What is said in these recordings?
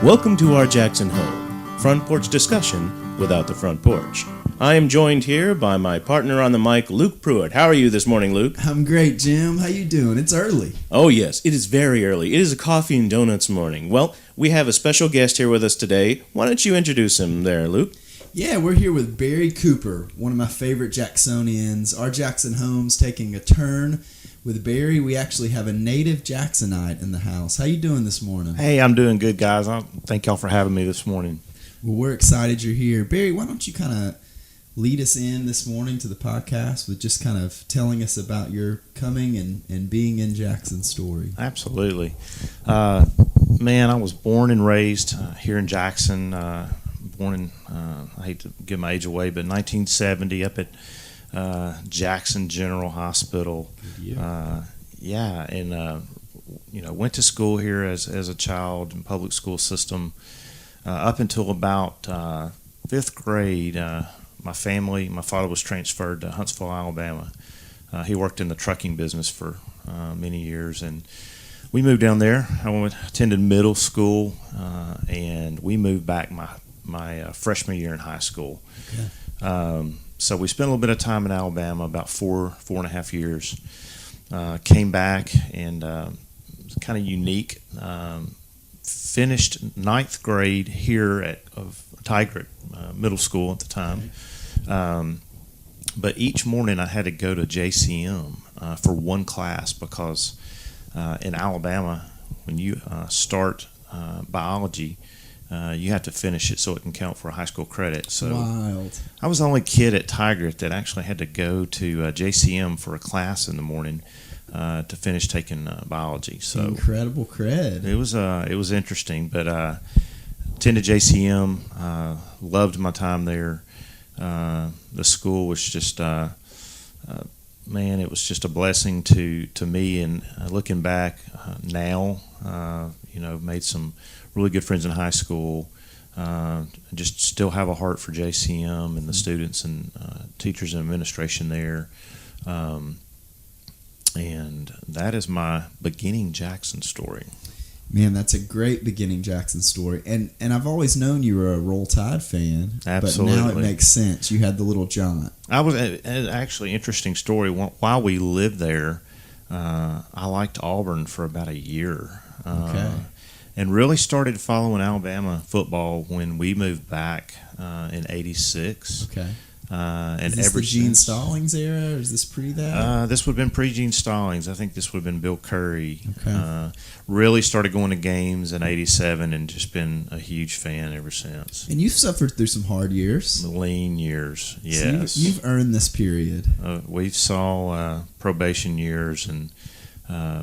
Welcome to our Jackson home, front porch discussion without the front porch. I am joined here by my partner on the mic, Luke Pruitt. How are you this morning, Luke? I'm great, Jim. How you doing? It's early. Oh yes, it is very early. It is a coffee and donuts morning. Well, we have a special guest here with us today. Why don't you introduce him there, Luke? Yeah, we're here with Barry Cooper, one of my favorite Jacksonians. Our Jackson home's taking a turn. With Barry, we actually have a native Jacksonite in the house. How you doing this morning? Hey, I'm doing good, guys. Thank y'all for having me this morning. Well, we're excited you're here. Barry, why don't you kind of lead us in this morning to the podcast with just kind of telling us about your coming and being in Jackson story? Absolutely. Man, I was born and raised here in Jackson. Born in, I hate to give my age away, but 1970 up at Jackson General Hospital. Went to school here as a child in public school system up until about fifth grade. My father was transferred to Huntsville, Alabama. He worked in the trucking business for many years, and we moved down there. I attended middle school, and we moved back my freshman year in high school. Okay. So we spent a little bit of time in Alabama, about four and a half years. Came back and was kind of unique. Finished ninth grade here of Tigert Middle School at the time. But each morning I had to go to JCM for one class because in Alabama, when you start biology, you have to finish it so it can count for a high school credit. So wild. I was the only kid at Tigert that actually had to go to JCM for a class in the morning to finish taking biology. So incredible cred. It was interesting, but attended JCM. Loved my time there. The school was just it was just a blessing to me. And looking back now, made some really good friends in high school. Just still have a heart for JCM and the students and teachers and administration there. And that is my beginning Jackson story. Man, that's a great beginning Jackson story. And I've always known you were a Roll Tide fan. Absolutely. But now it makes sense. You had the little John. I was actually interesting story. While we lived there, I liked Auburn for about a year. Okay. And really started following Alabama football when we moved back in '86. Okay. And is this the Gene Stallings era, or is this pre that? This would have been pre-Gene Stallings. I think this would have been Bill Curry. Okay. Really started going to games in '87 and just been a huge fan ever since. And you've suffered through some hard years. Lean years, yes. So you've earned this period. We saw probation years and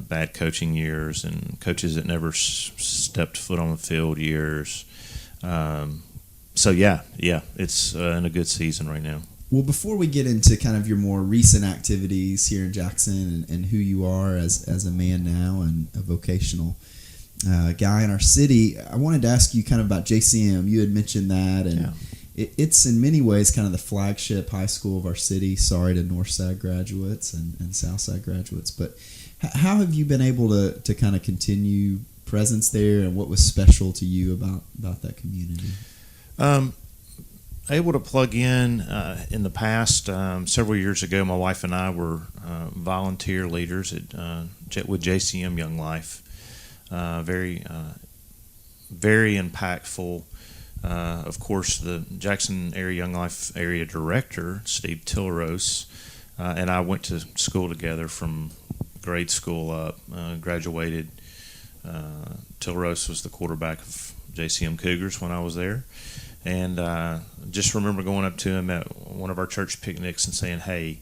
bad coaching years and coaches that never stepped foot on the field years. So it's in a good season right now. Well, before we get into kind of your more recent activities here in Jackson and who you are as a man now and a vocational guy in our city, I wanted to ask you kind of about JCM. You had mentioned that, and it's in many ways kind of the flagship high school of our city. Sorry to Northside graduates and Southside graduates, but how have you been able to kind of continue presence there, and what was special to you about that community? Able to plug in the past. Several years ago, my wife and I were volunteer leaders with JCM Young Life. Very impactful. Of course, the Jackson Area Young Life Area Director, Steve Tilleros, and I went to school together from grade school up, graduated. Tilleros was the quarterback of JCM Cougars when I was there. And just remember going up to him at one of our church picnics and saying, hey,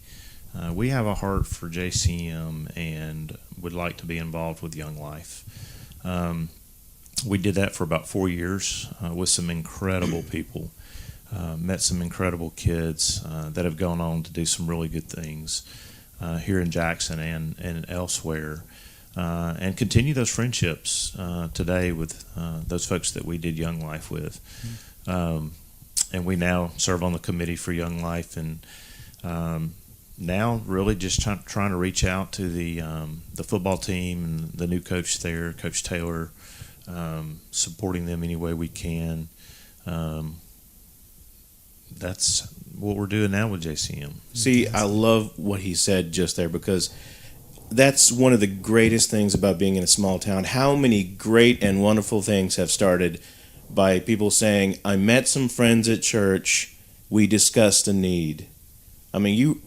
we have a heart for JCM and would like to be involved with Young Life. We did that for about 4 years with some incredible people. Met some incredible kids that have gone on to do some really good things here in Jackson and elsewhere. And continue those friendships today with those folks that we did Young Life with. And we now serve on the committee for Young Life, and now really just trying to reach out to the football team and the new coach there, Coach Taylor, supporting them any way we can. That's what we're doing now with JCM. See, I love what he said just there, because that's one of the greatest things about being in a small town. How many great and wonderful things have started by people saying, I met some friends at church, we discussed a need. I mean,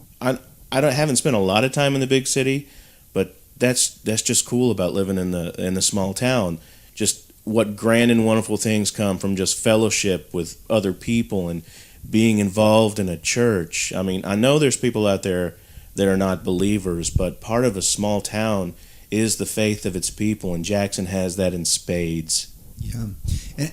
haven't spent a lot of time in the big city, but that's just cool about living in the small town. Just what grand and wonderful things come from just fellowship with other people and being involved in a church. I mean, I know there's people out there that are not believers, but part of a small town is the faith of its people, and Jackson has that in spades. Yeah,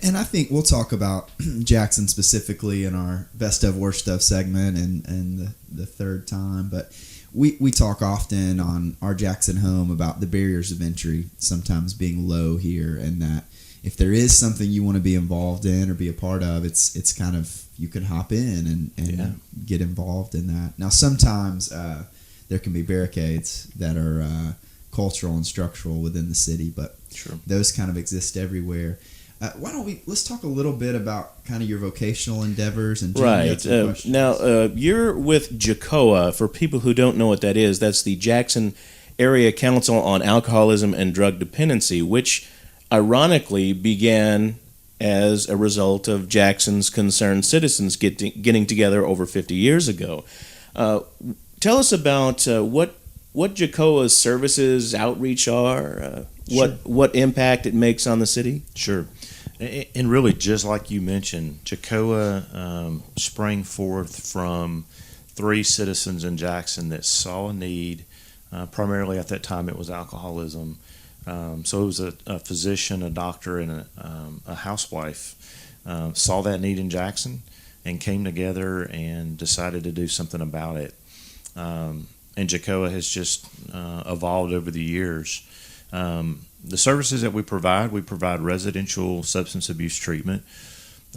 and I think we'll talk about Jackson specifically in our best of worst of segment and the third time, but we talk often on our Jackson home about the barriers of entry sometimes being low here, and that if there is something you want to be involved in or be a part of, it's kind of, you can hop in and get involved in that. Now, sometimes there can be barricades that are cultural and structural within the city, but Sure. those kind of exist everywhere. Why don't let's talk a little bit about kind of your vocational endeavors and right. Now, you're with JACOA. For people who don't know what that is, that's the Jackson Area Council on Alcoholism and Drug Dependency, which ironically began as a result of Jackson's concerned citizens getting together over 50 years ago. Tell us about what JACOA's services, outreach are, what impact it makes on the city. Sure. And really, just like you mentioned, JACOA sprang forth from 3 citizens in Jackson that saw a need. Primarily at that time, it was alcoholism. So it was a physician, a doctor, and a housewife saw that need in Jackson and came together and decided to do something about it. And JACOA has just evolved over the years. The services that we provide residential substance abuse treatment.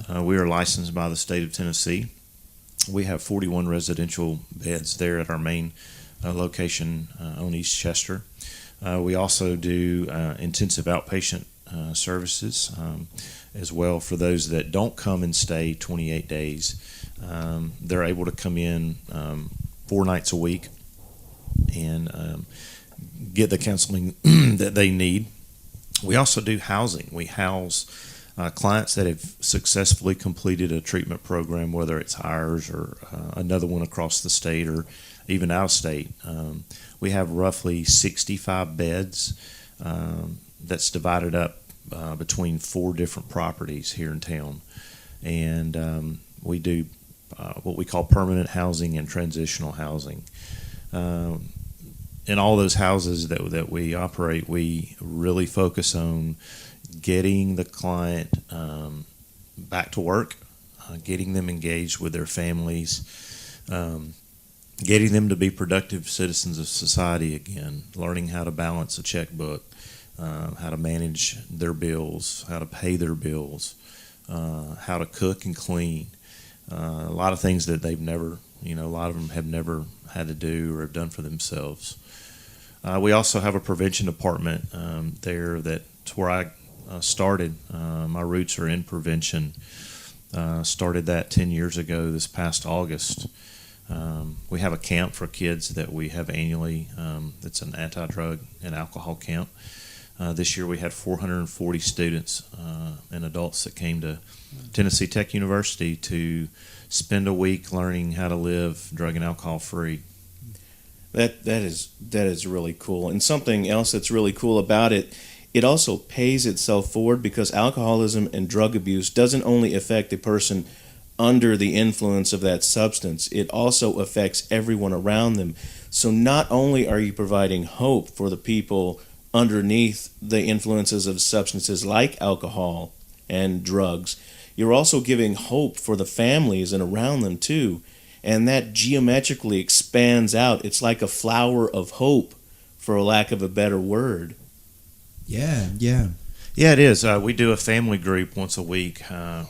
We are licensed by the state of Tennessee. We have 41 residential beds there at our main location on East Chester. We also do intensive outpatient services as well for those that don't come and stay 28 days. They're able to come in 4 nights a week and get the counseling that they need. We also do housing. We house clients that have successfully completed a treatment program, whether it's ours or another one across the state or even out of state. We have roughly 65 beds that's divided up between 4 different properties here in town. And we do what we call permanent housing and transitional housing. In all those houses that we operate, we really focus on getting the client back to work, getting them engaged with their families, getting them to be productive citizens of society again, learning how to balance a checkbook, how to manage their bills, how to pay their bills, how to cook and clean. A lot of things that they've never, a lot of them have never had to do or have done for themselves. We also have a prevention department there. That's where I started. My roots are in prevention. Started that 10 years ago this past August. We have a camp for kids that we have annually. It's an anti-drug and alcohol camp. This year we had 440 students and adults that came to Tennessee Tech University to spend a week learning how to live drug and alcohol free. That is really cool. And something else that's really cool about it, it also pays itself forward, because alcoholism and drug abuse doesn't only affect a person under the influence of that substance, it also affects everyone around them. So not only are you providing hope for the people underneath the influences of substances like alcohol and drugs, you're also giving hope for the families and around them too. And that geometrically expands out. It's like a flower of hope, for a lack of a better word. Yeah. Yeah, it is. We do a family group once a week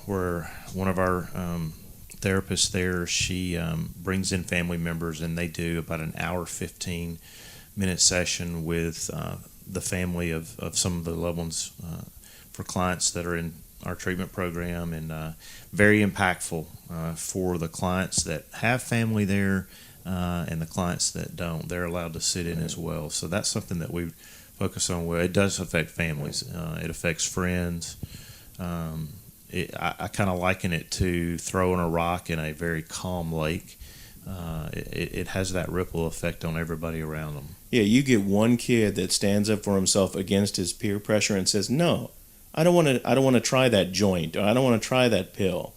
where one of our therapists there, she brings in family members, and they do about an hour, 15-minute session with the family of some of the loved ones for clients that are in our treatment program, and very impactful for the clients that have family there and the clients that don't. They're allowed to sit in as well. So that's something that we focus on. Well, it does affect families. It affects friends. I kind of liken it to throwing a rock in a very calm lake. It has that ripple effect on everybody around them. Yeah, you get one kid that stands up for himself against his peer pressure and says, "No, I don't want to try that joint, or I don't want to try that pill,"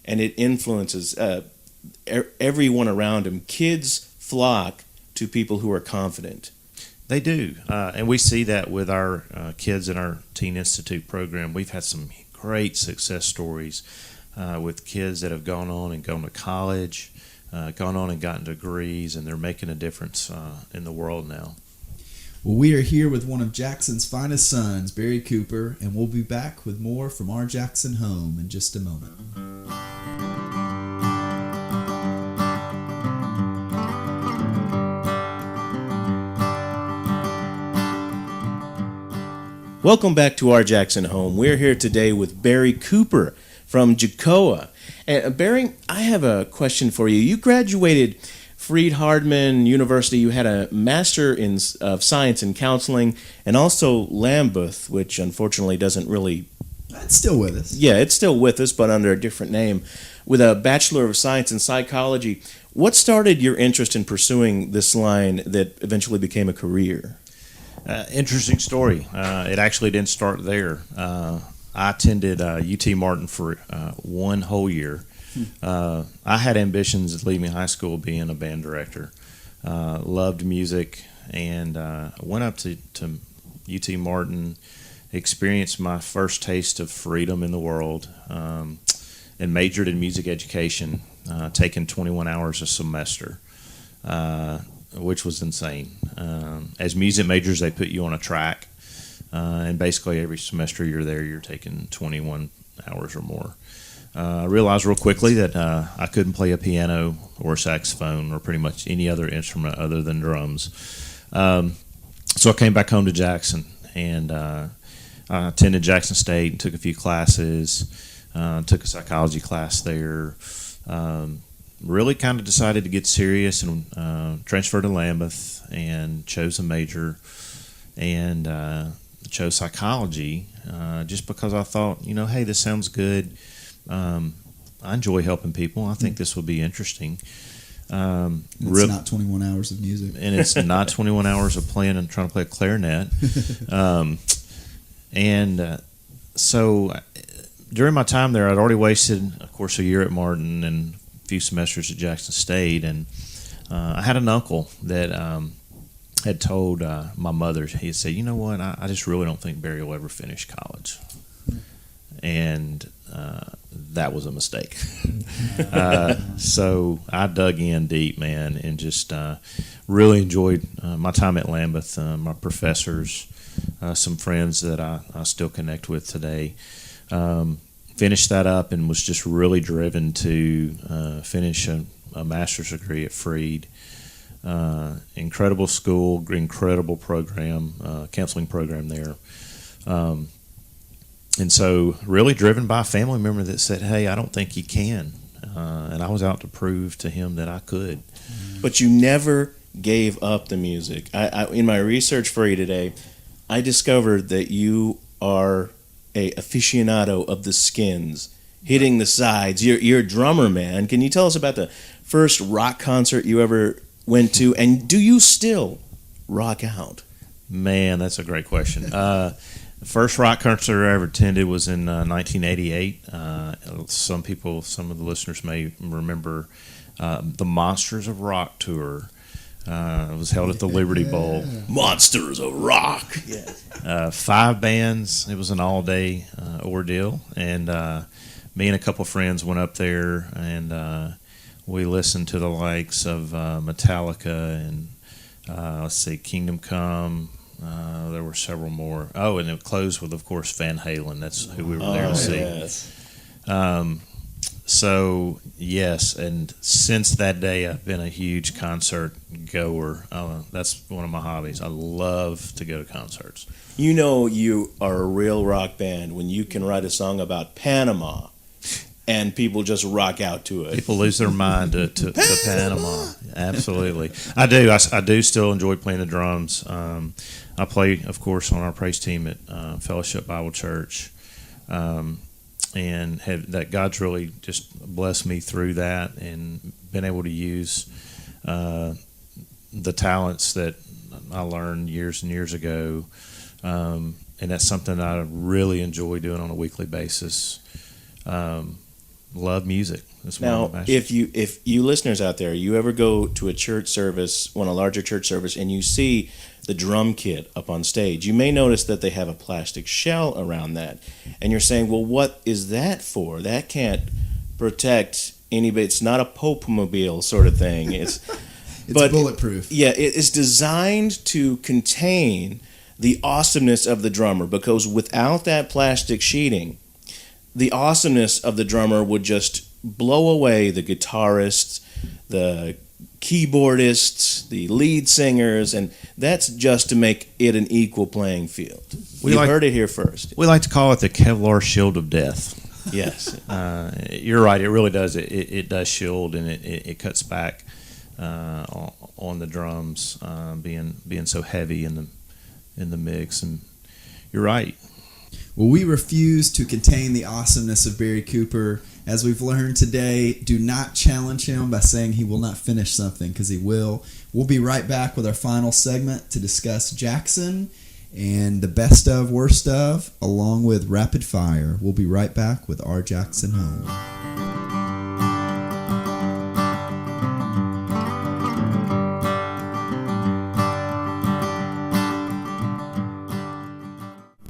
and it influences everyone around him. Kids flock to people who are confident. They do, and we see that with our kids in our Teen Institute program. We've had some great success stories with kids that have gone on and gone to college, gone on and gotten degrees, and they're making a difference in the world now. Well, we are here with one of Jackson's finest sons, Barry Cooper, and we'll be back with more from our Jackson home in just a moment. Welcome back to our Jackson home. We're here today with Barry Cooper from JACOA. And Barry, I have a question for you. You graduated Freed-Hardeman University. You had a Master of Science in Counseling, and also Lambeth, which unfortunately doesn't really... It's still with us. Yeah, it's still with us, but under a different name, with a Bachelor of Science in Psychology. What started your interest in pursuing this line that eventually became a career? Interesting story. It actually didn't start there. I attended UT Martin for one whole year. I had ambitions at leaving high school being a band director. Loved music, and went up to UT Martin, experienced my first taste of freedom in the world, and majored in music education, taking 21 hours a semester. Which was insane. As music majors, they put you on a track, and basically every semester you're there, you're taking 21 hours or more. I realized real quickly that I couldn't play a piano or a saxophone or pretty much any other instrument other than drums. So I came back home to Jackson, and I attended Jackson State and took a few classes, took a psychology class there. Really kind of decided to get serious and transferred to Lambeth and chose a major and chose psychology just because I thought, hey, this sounds good. I enjoy helping people. I think this will be interesting. It's not 21 hours of music. And it's not 21 hours of playing and trying to play a clarinet. So during my time there, I'd already wasted, of course, a year at Martin and few semesters at Jackson State, and I had an uncle that had told my mother, he had said, "You know what, I just really don't think Barry will ever finish college." And that was a mistake. So I dug in deep, man, and just really enjoyed my time at Lambeth, my professors, some friends that I still connect with today. Finished that up and was just really driven to finish a master's degree at Freed. Incredible school, incredible program, counseling program there. And so really driven by a family member that said, "Hey, I don't think you can." And I was out to prove to him that I could. But you never gave up the music. In my research for you today, I discovered that you are a aficionado of the skins, hitting the sides. You're a drummer, man. Can you tell us about the first rock concert you ever went to, and do you still rock out? Man, that's a great question. The first rock concert I ever attended was in 1988. Some of the listeners may remember the Monsters of Rock tour. It was held at the Liberty Bowl. Monsters of Rock. Yes. 5 bands. It was an all-day ordeal, and me and a couple friends went up there, and we listened to the likes of Metallica and Kingdom Come. There were several more. Oh, and it closed with, of course, Van Halen. That's who we were there to see. Yes. So yes, and since that day, I've been a huge concert goer. That's one of my hobbies. I love to go to concerts. You know you are a real rock band when you can write a song about Panama and people just rock out to it. People lose their mind to Panama. Absolutely. I do. I do still enjoy playing the drums. I play, of course, on our praise team at Fellowship Bible Church. And that God's really just blessed me through that and been able to use the talents that I learned years and years ago. And that's something I really enjoy doing on a weekly basis. Love music. That's now, if you listeners out there, you ever go to a church service, a larger church service, and you see the drum kit up on stage, you may notice that they have a plastic shell around that. And you're saying, well, what is that for? That can't protect anybody. It's not a Pope-mobile sort of thing. It's bulletproof. Yeah, it's designed to contain the awesomeness of the drummer, because without that plastic sheeting, the awesomeness of the drummer would just blow away the guitarists, the keyboardists, the lead singers, and that's just to make it an equal playing field. You heard it here first. We like to call it the Kevlar shield of death. Yes. You're right. It really does. It does shield, and it cuts back on the drums being so heavy in the mix. And you're right. Well, we refuse to contain the awesomeness of Barry Cooper. As we've learned today, do not challenge him by saying he will not finish something, because he will. We'll be right back with our final segment to discuss Jackson and the best of, worst of, along with rapid fire. We'll be right back with Our Jackson Home.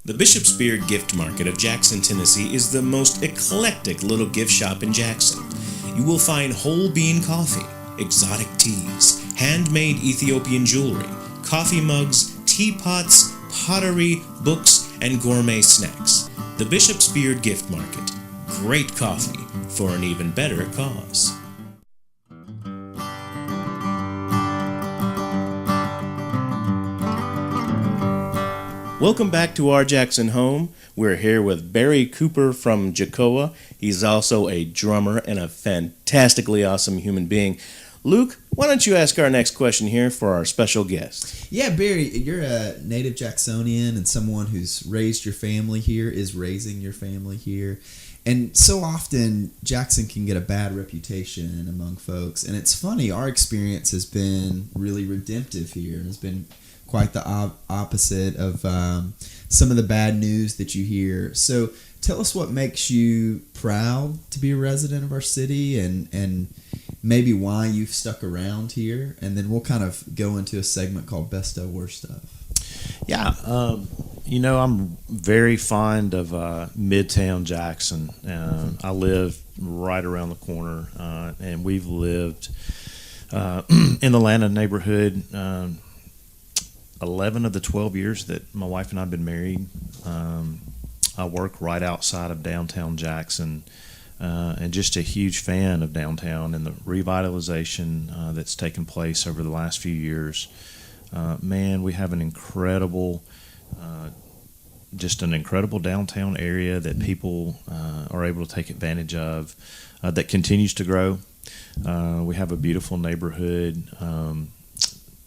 The Bishop's Beard Gift Market of Jackson, Tennessee is the most eclectic little gift shop in Jackson. You will find whole bean coffee, exotic teas, handmade Ethiopian jewelry, coffee mugs, teapots, pottery, books, and gourmet snacks. The Bishop's Beard Gift Market. Great coffee for an even better cause. Welcome back to Our Jackson Home. We're here with Barry Cooper from JACOA. He's also a drummer and a fantastically awesome human being. Luke, why don't you ask our next question here for our special guest? Yeah, Barry, you're a native Jacksonian and someone who's raised your family here, is raising your family here. And so often, Jackson can get a bad reputation among folks. And it's funny, our experience has been really redemptive here. It's been quite the opposite of some of the bad news that you hear. So tell us what makes you proud to be a resident of our city, and maybe why you've stuck around here. And then we'll kind of go into a segment called Best of, Worst of. Yeah, I'm very fond of Midtown Jackson. I live right around the corner, and we've lived in the Atlanta neighborhood 11 of the 12 years that my wife and I have been married. I work right outside of downtown Jackson, and just a huge fan of downtown and the revitalization that's taken place over the last few years. Man, we have an incredible downtown area that people are able to take advantage of, that continues to grow. We have a beautiful neighborhood.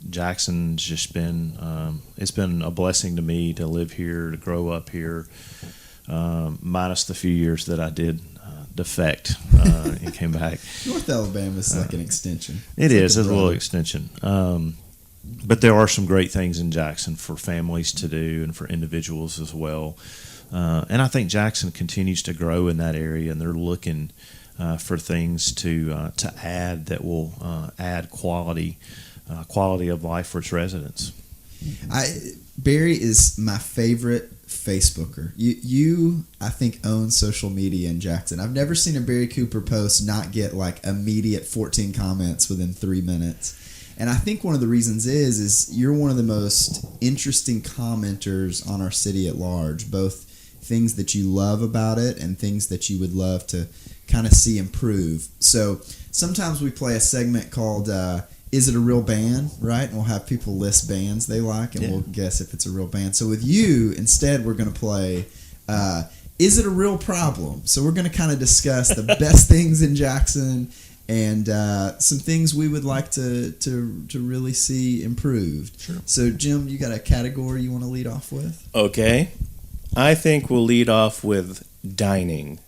Jackson's just been it's been a blessing to me to live here, to grow up here, minus the few years that I did defect and came back. North Alabama is like an extension. It's a little extension. But there are some great things in Jackson for families to do and for individuals as well. And I think Jackson continues to grow in that area, and they're looking for things to add that will add quality of life for its residents. Barry is my favorite Facebooker. You I think own social media in Jackson. I've never seen a Barry Cooper post not get like immediate 14 comments within 3 minutes. And I think one of the reasons is you're one of the most interesting commenters on our city at large, both things that you love about it and things that you would love to kind of see improve. So sometimes we play a segment called Is It a Real Band, right? And we'll have people list bands they like, and we'll guess if it's a real band. So with you, instead, we're going to play Is It a Real Problem? So we're going to kind of discuss the best things in Jackson and some things we would like to really see improved. Sure. So, Jim, you got a category you want to lead off with? Okay. I think we'll lead off with dining.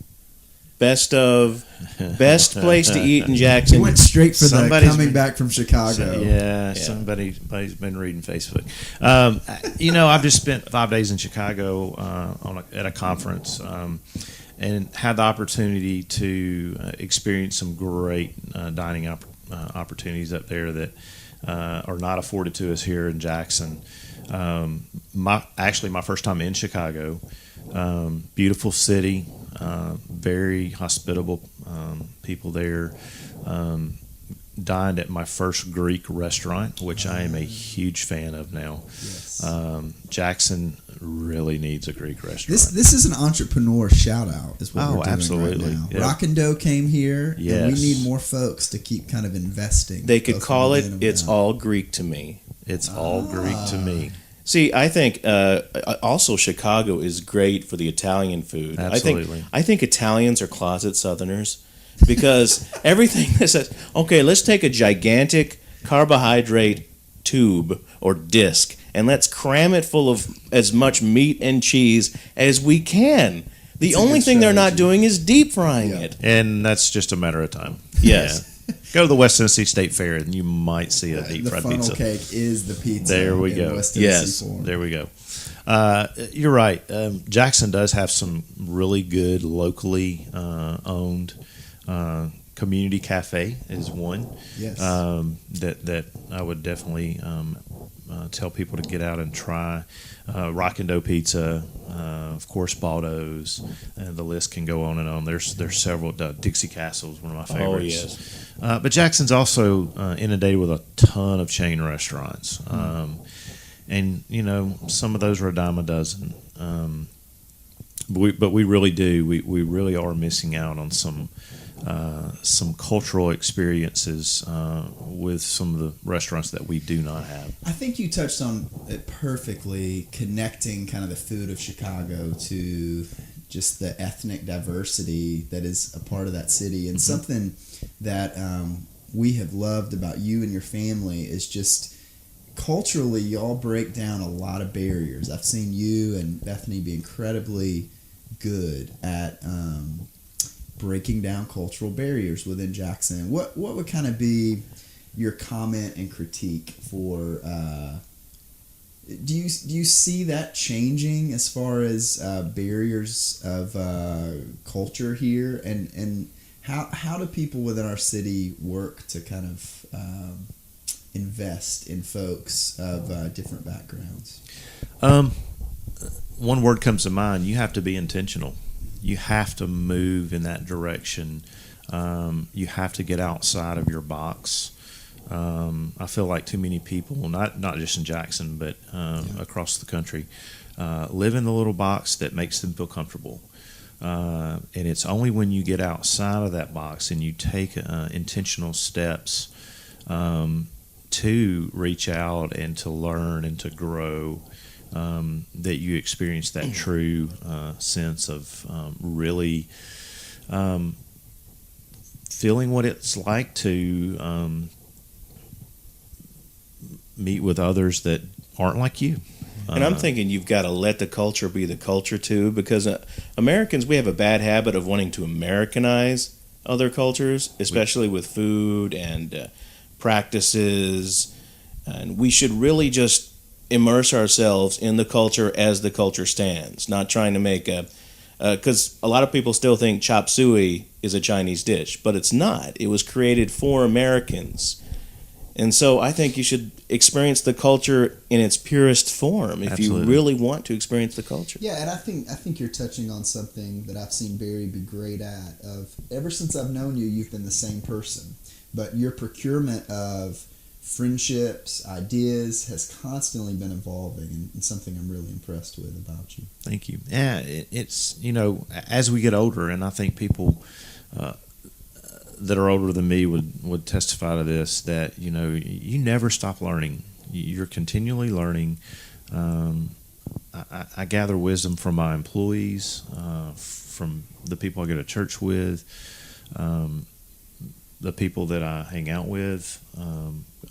Best place to eat in Jackson. You went straight for the coming back from Chicago. Somebody's been reading Facebook. I've just spent 5 days in Chicago at a conference and had the opportunity to experience some great dining opportunities up there that are not afforded to us here in Jackson. My first time in Chicago. Beautiful city, very hospitable people there. Dined at my first Greek restaurant, which I am a huge fan of now. Yes. Jackson really needs a Greek restaurant. This is an entrepreneur shout out, is what we're doing absolutely. right now. Yep. Rock and Dough came here, Yes. and we need more folks to keep kind of investing. They could call it It's All Greek to Me. It's all Greek to me. See, I think also Chicago is great for the Italian food. Absolutely. I think Italians are closet Southerners because everything that says, okay, let's take a gigantic carbohydrate tube or disc and let's cram it full of as much meat and cheese as we can. The only thing they're not doing is deep frying it. And that's just a matter of time. Yes. Yeah. Go to the West Tennessee State Fair and you might see a deep fried pizza. The funnel cake is the pizza. There we go. West Tennessee form. There we go. You're right. Jackson does have some really good locally owned community cafe is one. Yes. That I would definitely tell people to get out and try. Rock and Dough Pizza, of course, Baldo's, and the list can go on and on. There's several. Dixie Castle's one of my favorites. Oh, yes. But Jackson's also inundated with a ton of chain restaurants. And, some of those are a dime a dozen. But we really do. We really are missing out on some cultural experiences with some of the restaurants that we do not have. I think you touched on it perfectly, connecting kind of the food of Chicago to just the ethnic diversity that is a part of that city. And something that we have loved about you and your family is just culturally, y'all break down a lot of barriers. I've seen you and Bethany be incredibly good at breaking down cultural barriers within Jackson. What would kind of be your comment and critique for? Do you see that changing as far as barriers of culture here, and how do people within our city work to kind of invest in folks of different backgrounds? One word comes to mind. You have to be intentional. You have to move in that direction. You have to get outside of your box. I feel like too many people, not just in Jackson, but across the country, live in the little box that makes them feel comfortable. And it's only when you get outside of that box and you take intentional steps to reach out and to learn and to grow that you experience that true sense of really feeling what it's like to meet with others that aren't like you. And I'm thinking you've got to let the culture be the culture too, because Americans, we have a bad habit of wanting to Americanize other cultures, especially with food and practices. And we should really just immerse ourselves in the culture as the culture stands, not trying to make because a lot of people still think chop suey is a Chinese dish, but it's not. It was created for Americans. And so I think you should experience the culture in its purest form if Absolutely. you really want to experience the culture. Yeah, and I think you're touching on something that I've seen Barry be great at. Of ever since I've known you, you've been the same person, but your procurement of friendships, ideas has constantly been evolving, and something I'm really impressed with about you. Thank you. Yeah, it's, as we get older, and I think people that are older than me would testify to this, that, you never stop learning. You're continually learning. I gather wisdom from my employees, from the people I go to church with, the people that I hang out with.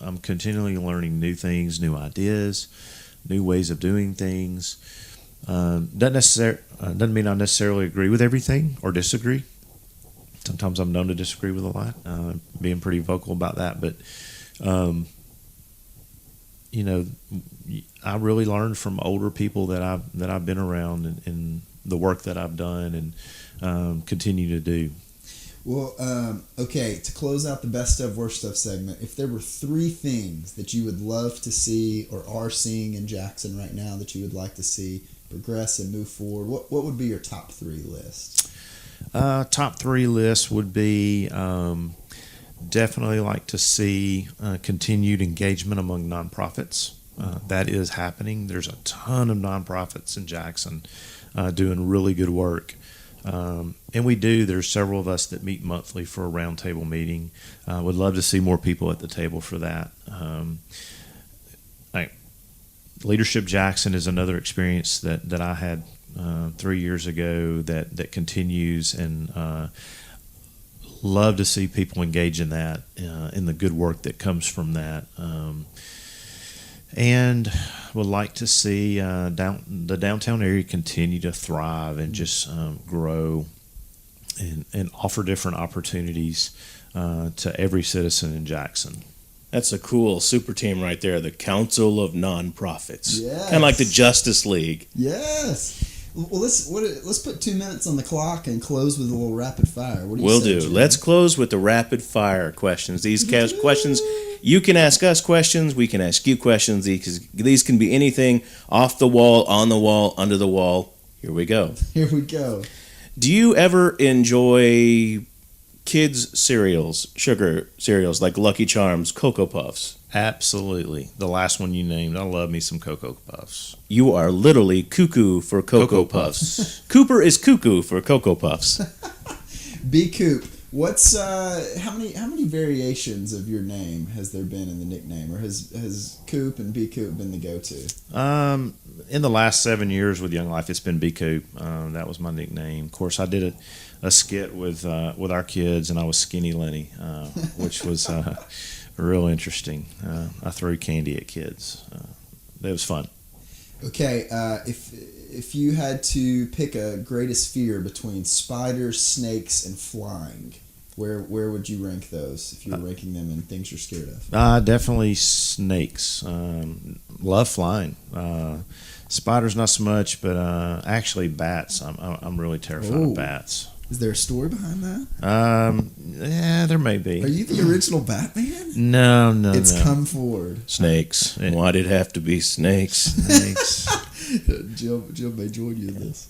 I'm continually learning new things, new ideas, new ways of doing things. Doesn't mean I necessarily agree with everything or disagree. Sometimes I'm known to disagree with a lot, being pretty vocal about that. But, I really learned from older people that I've been around in the work that I've done and continue to do. Well, okay, to close out the best of, worst of segment, if there were 3 things that you would love to see or are seeing in Jackson right now that you would like to see progress and move forward, what would be your top 3 list? Top 3 list would be definitely like to see continued engagement among nonprofits. That is happening. There's a ton of nonprofits in Jackson doing really good work. And we do. There's several of us that meet monthly for a roundtable meeting. Would love to see more people at the table for that. Leadership Jackson is another experience that I had 3 years ago that continues, and love to see people engage in that, in the good work that comes from that. And would like to see the downtown area continue to thrive and just grow and offer different opportunities to every citizen in Jackson. That's a cool super team right there, the Council of Nonprofits. Yes. Kind of like the Justice League. Yes. Well, let's put 2 minutes on the clock and close with a little rapid fire. What do you Will say, do. Jim? Let's close with the rapid fire questions. These questions, you can ask us questions, we can ask you questions. These can be anything, off the wall, on the wall, under the wall. Here we go. Here we go. Do you ever enjoy kids' cereals, sugar cereals like Lucky Charms, Cocoa Puffs? Absolutely. The last one you named, I love me some Cocoa Puffs. You are literally cuckoo for Cocoa Puffs. Cooper is cuckoo for Cocoa Puffs. B Coop. What's how many variations of your name has there been in the nickname, or has Coop and B Coop been the go-to? In the last 7 years with Young Life, it's been B Coop. That was my nickname. Of course, I did a skit with our kids, and I was Skinny Lenny, which was real interesting. I threw candy at kids. It was fun. Okay, if you had to pick a greatest fear between spiders, snakes, and flying, where would you rank those if you were ranking them in things you're scared of? Definitely snakes. Love flying. Spiders not so much, but actually bats. I'm really terrified of bats. Is there a story behind that? Yeah, there may be. Are you the original Batman? No. It's come forward. Snakes. Why'd it have to be snakes? Snakes. Jill may join you in this.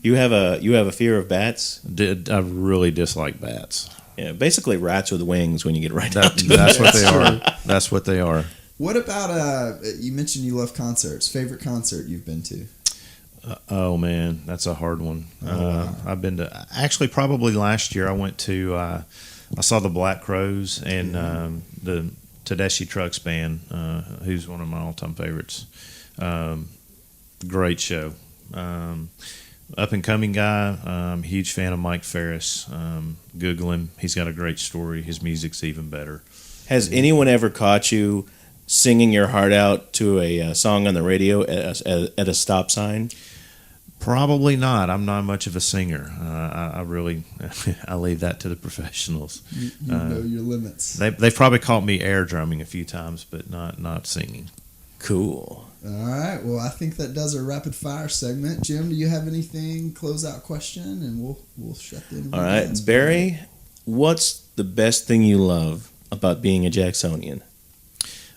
You have a fear of bats? I really dislike bats. Yeah, basically rats with wings when you get right down to That's it. what they are. That's what they are. What about you mentioned you love concerts. Favorite concert you've been to? Oh man, that's a hard one. Wow. I've been to, actually, probably last year I went to I saw the Black Crowes and the Tedeschi Trucks Band, who's one of my all-time favorites. Great show. Up and coming guy. I'm a huge fan of Mike Ferris. Google him. He's got a great story. His music's even better. Has anyone ever caught you singing your heart out to a song on the radio at a stop sign? Probably not. I'm not much of a singer. I really I leave that to the professionals. You know your limits. They've probably caught me air drumming a few times, but not singing. Cool. All right. Well, I think that does our rapid fire segment. Jim, do you have anything? Close out question, and we'll shut the interview. All right, down. Barry, what's the best thing you love about being a Jacksonian?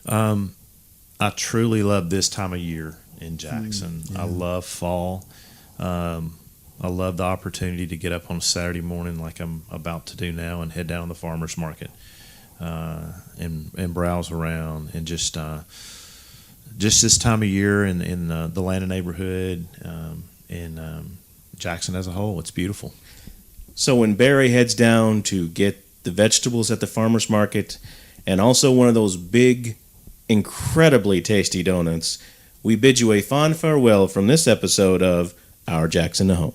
I truly love this time of year in Jackson. Yeah. I love fall. I love the opportunity to get up on a Saturday morning like I'm about to do now and head down to the farmer's market. and browse around, and just this time of year in the Landon neighborhood, and Jackson as a whole. It's beautiful. So when Barry heads down to get the vegetables at the farmer's market and also one of those big, incredibly tasty donuts, we bid you a fond farewell from this episode of Our Jackson Home.